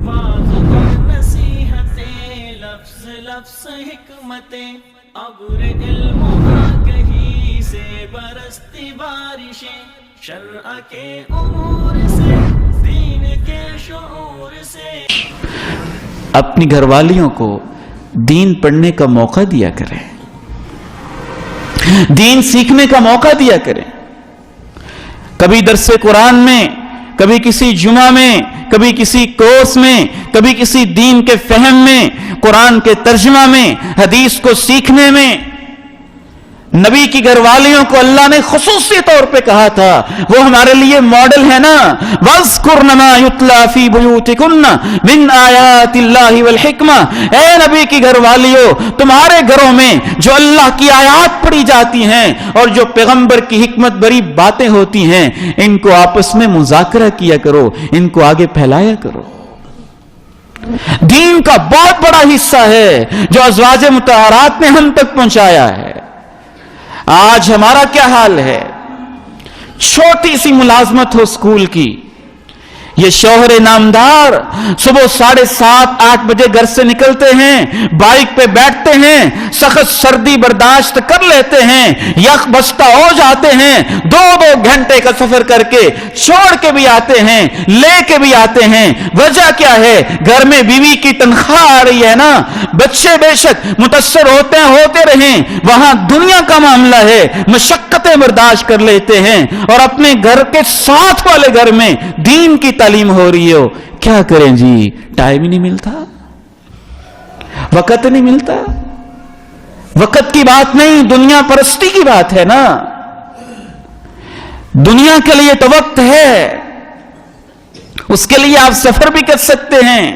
Was اور نصیحتیں، لفظ لفظ حکمتیں، ابر علم و آگہی سے برستی بارشیں، شرع کے امور سے، دین کے شعور سے۔ اپنی گھر والیوں کو دین پڑھنے کا موقع دیا کریں، دین سیکھنے کا موقع دیا کریں۔ کبھی درس قرآن میں، کبھی کسی جمعہ میں، کبھی کسی کورس میں، کبھی کسی دین کے فہم میں، قرآن کے ترجمہ میں، حدیث کو سیکھنے میں۔ نبی کی گھر والیوں کو اللہ نے خصوصی طور پہ کہا تھا، وہ ہمارے لیے ماڈل ہے نا، وَاذْكُرْنَ مَا يُتْلَى فِي بُيُوتِكُنَّ مِنْ آيَاتِ اللَّهِ وَالْحِكْمَةِ۔ اے نبی کی گھر والیوں، تمہارے گھروں میں جو اللہ کی آیات پڑھی جاتی ہیں اور جو پیغمبر کی حکمت بری باتیں ہوتی ہیں، ان کو آپس میں مذاکرہ کیا کرو، ان کو آگے پھیلایا کرو۔ دین کا بہت بڑا حصہ ہے جو ازواج مطہرات نے ہم تک پہنچایا ہے۔ آج ہمارا کیا حال ہے؟ چھوٹی سی ملازمت ہو سکول کی، یہ شوہر نامدار صبح 7:30 8 بجے گھر سے نکلتے ہیں، بائک پہ بیٹھتے ہیں، سخت سردی برداشت کر لیتے ہیں، یخ بستہ ہو جاتے ہیں، 2 گھنٹے کا سفر کر کے چھوڑ کے بھی آتے ہیں، لے کے بھی آتے ہیں۔ وجہ کیا ہے؟ گھر میں بیوی کی تنخواہ آ رہی ہے نا، بچے بے شک متاثر ہوتے رہیں، وہاں دنیا کا معاملہ ہے، مشقتیں برداشت کر لیتے ہیں، اور اپنے گھر کے ساتھ والے گھر میں دین کی تعلیم ہو رہی ہو، کیا کریں جی؟ ٹائم ہی نہیں ملتا، وقت نہیں ملتا۔ وقت کی بات نہیں، دنیا پرستی کی بات ہے نا۔ دنیا کے لیے تو وقت ہے، اس کے لیے آپ سفر بھی کر سکتے ہیں،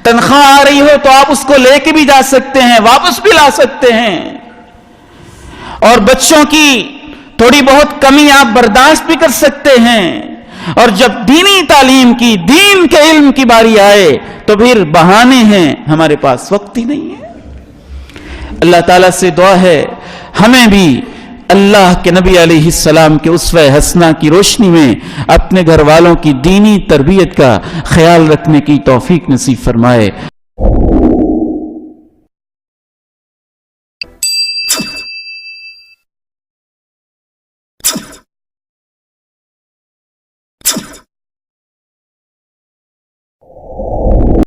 تنخواہ آ رہی ہو تو آپ اس کو لے کے بھی جا سکتے ہیں، واپس بھی لا سکتے ہیں، اور بچوں کی تھوڑی بہت کمی آپ برداشت بھی کر سکتے ہیں۔ اور جب دینی تعلیم کی، دین کے علم کی باری آئے تو پھر بہانے ہیں، ہمارے پاس وقت ہی نہیں ہے۔ اللہ تعالیٰ سے دعا ہے ہمیں بھی اللہ کے نبی علیہ السلام کے اسوہ حسنہ کی روشنی میں اپنے گھر والوں کی دینی تربیت کا خیال رکھنے کی توفیق نصیب فرمائے۔